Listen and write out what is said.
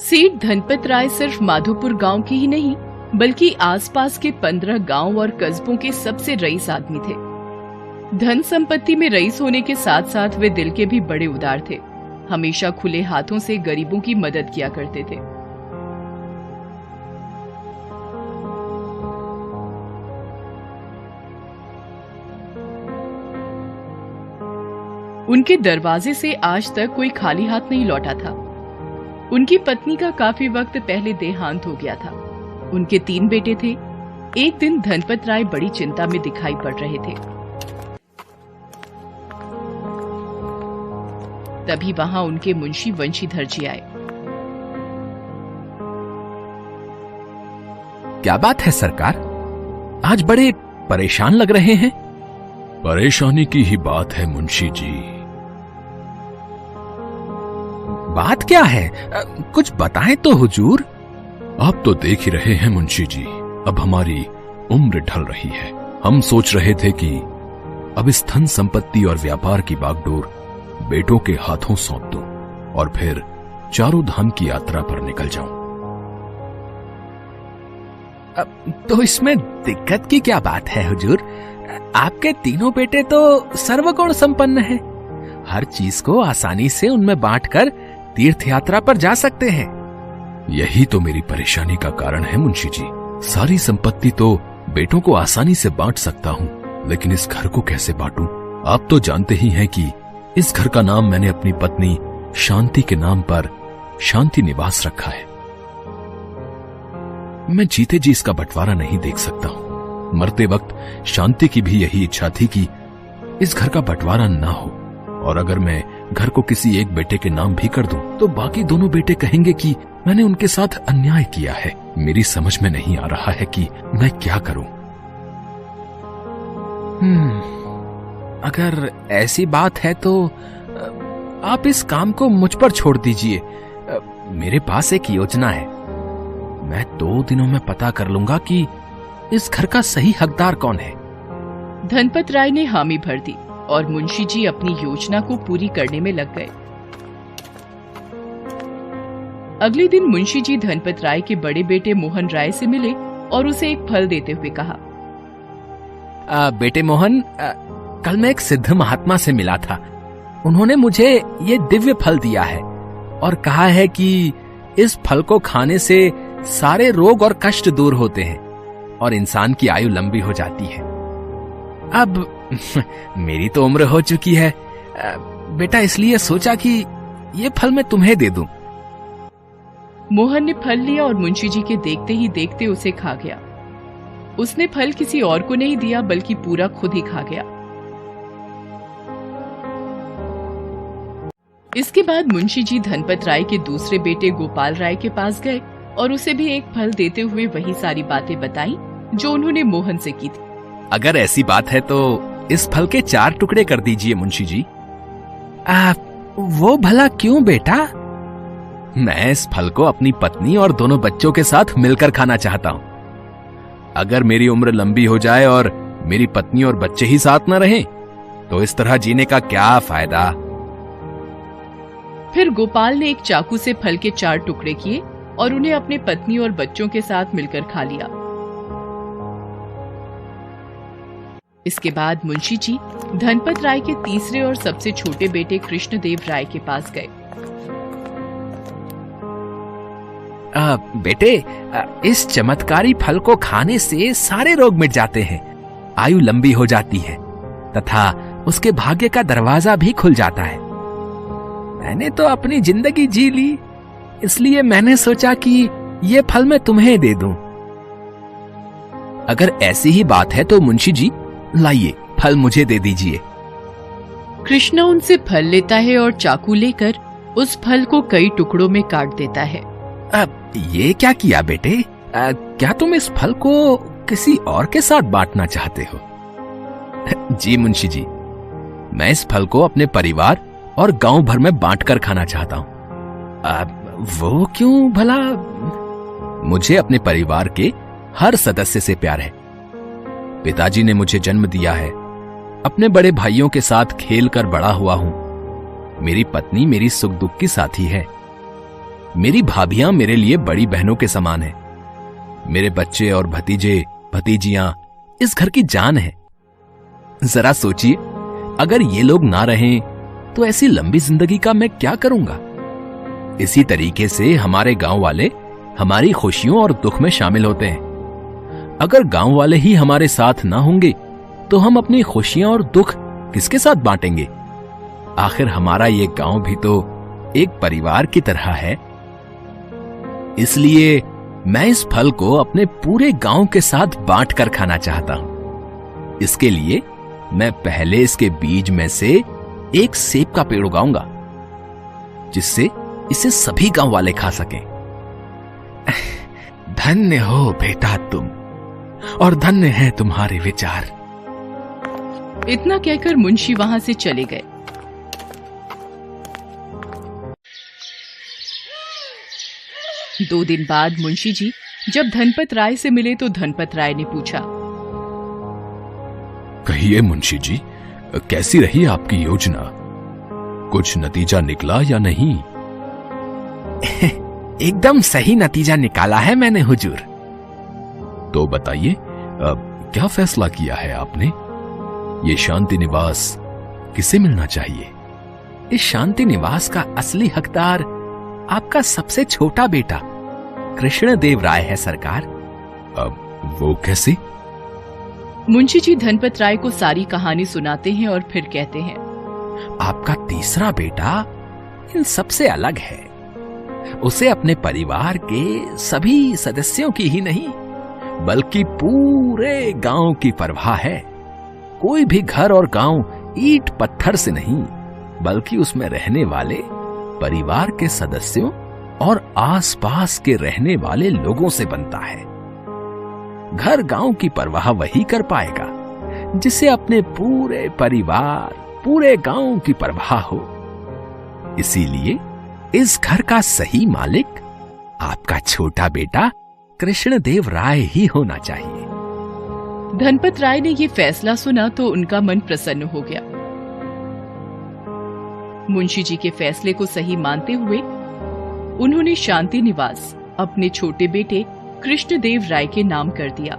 सेठ धनपत राय सिर्फ माधोपुर गांव के ही नहीं बल्कि आसपास के 15 गांव और कस्बों के सबसे रईस आदमी थे। धन संपत्ति में रईस होने के साथ साथ वे दिल के भी बड़े उदार थे। हमेशा खुले हाथों से गरीबों की मदद किया करते थे। उनके दरवाजे से आज तक कोई खाली हाथ नहीं लौटा था। उनकी पत्नी का काफी वक्त पहले देहांत हो गया था। उनके 3 बेटे थे। एक दिन धनपत राय बड़ी चिंता में दिखाई पड़ रहे थे। तभी वहां उनके मुंशी वंशीधर जी आए। क्या बात है सरकार, आज बड़े परेशान लग रहे हैं। परेशानी की ही बात है मुंशी जी। बात क्या है, कुछ बताएं तो हुजूर। आप तो देख ही रहे हैं मुंशी जी, अब हमारी उम्र ढल रही है। हम सोच रहे थे कि अब इस धन संपत्ति और व्यापार की बागडोर बेटों के हाथों सौंप दूं और फिर चारों धाम की यात्रा पर निकल जाऊं। तो इसमें दिक्कत की क्या बात है हुजूर? आपके तीनों बेटे तो सर्वगुण संपन्न हैं। हर चीज को आसानी से उनमें बांटकर तीर्थ यात्रा पर जा सकते हैं। यही तो मेरी परेशानी का कारण है मुंशी जी। सारी संपत्ति तो बेटों को आसानी से बांट सकता हूँ, लेकिन इस घर को कैसे बांटूं? आप तो जानते ही हैं कि इस घर का नाम मैंने अपनी पत्नी शांति के नाम पर शांति निवास रखा है। मैं जीते जी इसका बंटवारा नहीं देख सकता हूं। मरते वक्त शांति की भी यही इच्छा थी कि इस घर का बंटवारा ना हो, और अगर मैं घर को किसी एक बेटे के नाम भी कर दूं तो बाकी दोनों बेटे कहेंगे कि मैंने उनके साथ अन्याय किया है। मेरी समझ में नहीं आ रहा है कि मैं क्या करूं। अगर ऐसी बात है तो आप इस काम को मुझ पर छोड़ दीजिए। मेरे पास एक योजना है। मैं 2 दिनों में पता कर लूंगा कि इस घर का सही हकदार कौन है। धनपत राय ने हामी भर दी और मुंशी जी अपनी योजना को पूरी करने में लग गए। अगले दिन मुंशी जी धनपत राय के बड़े बेटे मोहन राय से मिले और उसे एक फल देते हुए कहा, बेटे मोहन, कल मैं एक सिद्ध महात्मा से मिला था। उन्होंने मुझे ये दिव्य फल दिया है और कहा है कि इस फल को खाने से सारे रोग और कष्ट दूर होते हैं और इंसान की आयु लंबी हो जाती है। अब मेरी तो उम्र हो चुकी है बेटा, इसलिए सोचा कि ये फल मैं तुम्हें दे दूं। मोहन ने फल लिया और मुंशी जी के देखते ही देखते उसे खा गया। उसने फल किसी और को नहीं दिया बल्कि पूरा खुद ही खा गया। इसके बाद मुंशी जी धनपत राय के दूसरे बेटे गोपाल राय के पास गए और उसे भी एक फल देते हुए वही सारी बातें बताई जो उन्होंने मोहन से की थी। अगर ऐसी बात है तो इस फल के 4 टुकड़े कर दीजिए मुंशी जी। वो भला क्यों बेटा? मैं इस फल को अपनी पत्नी और दोनों बच्चों के साथ मिलकर खाना चाहता हूँ। अगर मेरी उम्र लंबी हो जाए और मेरी पत्नी और बच्चे ही साथ न रहें, तो इस तरह जीने का क्या फायदा। फिर गोपाल ने एक चाकू से फल के 4 टुकड़े किए और उन्हें अपने पत्नी और बच्चों के साथ मिलकर खा लिया। इसके बाद मुंशी जी धनपत राय के तीसरे और सबसे छोटे बेटे कृष्णदेव राय के पास गए। बेटे, इस चमत्कारी फल को खाने से सारे रोग मिट जाते हैं, आयु लंबी हो जाती है तथा उसके भाग्य का दरवाजा भी खुल जाता है। मैंने तो अपनी जिंदगी जी ली, इसलिए मैंने सोचा कि ये फल मैं तुम्हें दे दूं। अगर ऐसी ही बात है तो मुंशी जी लाइए, फल मुझे दे दीजिए। कृष्णा उनसे फल लेता है और चाकू लेकर उस फल को कई टुकड़ों में काट देता है। ये क्या किया बेटे? क्या तुम इस फल को किसी और के साथ बांटना चाहते हो? जी मुंशी जी, मैं इस फल को अपने परिवार और गांव भर में बांटकर खाना चाहता हूँ। वो क्यों भला? मुझे अपने परिवार के हर सदस्य से प्यार है। पिताजी ने मुझे जन्म दिया है, अपने बड़े भाइयों के साथ खेलकर बड़ा हुआ हूं। मेरी पत्नी मेरी सुख दुख की साथी है। मेरी भाभियां मेरे लिए बड़ी बहनों के समान हैं। मेरे बच्चे और भतीजे भतीजियां इस घर की जान है। जरा सोचिए, अगर ये लोग ना रहें तो ऐसी लंबी जिंदगी का मैं क्या करूंगा। इसी तरीके से हमारे गांव वाले हमारी खुशियों और दुख में शामिल होते हैं। अगर गांव वाले ही हमारे साथ ना होंगे तो हम अपनी खुशियां और दुख किसके साथ बांटेंगे। आखिर हमारा ये गांव भी तो एक परिवार की तरह है। इसलिए मैं इस फल को अपने पूरे गांव के साथ बांट कर खाना चाहता हूं। इसके लिए मैं पहले इसके बीज में से एक सेब का पेड़ उगाऊंगा, जिससे इसे सभी गांव वाले खा सकें। धन्य हो बेटा तुम, और धन्य है तुम्हारे विचार। इतना कहकर मुंशी वहां से चले गए। दो दिन बाद मुंशी जी जब धनपत राय से मिले तो धनपत राय ने पूछा, कहिए मुंशी जी, कैसी रही आपकी योजना? कुछ नतीजा निकला या नहीं? एकदम सही नतीजा निकाला है मैंने हुजूर। तो बताइए, क्या फैसला किया है आपने? ये शांति निवास किसे मिलना चाहिए? इस शांति निवास का असली हकदार आपका सबसे छोटा बेटा कृष्णदेव राय है सरकार। अब वो कैसे? मुंशी जी धनपत राय को सारी कहानी सुनाते हैं और फिर कहते हैं, आपका तीसरा बेटा इन सबसे अलग है। उसे अपने परिवार के सभी सदस्यों की ही नहीं बल्कि पूरे गांव की परवाह है। कोई भी घर और गांव ईंट पत्थर से नहीं बल्कि उसमें रहने वाले परिवार के सदस्यों और आसपास के रहने वाले लोगों से बनता है। घर गांव की परवाह वही कर पाएगा जिसे अपने पूरे परिवार पूरे गांव की परवाह हो। इसीलिए इस घर का सही मालिक आपका छोटा बेटा कृष्णदेव राय ही होना चाहिए। धनपत राय ने ये फैसला सुना तो उनका मन प्रसन्न हो गया। मुंशी जी के फैसले को सही मानते हुए उन्होंने शांति निवास अपने छोटे बेटे कृष्णदेव राय के नाम कर दिया।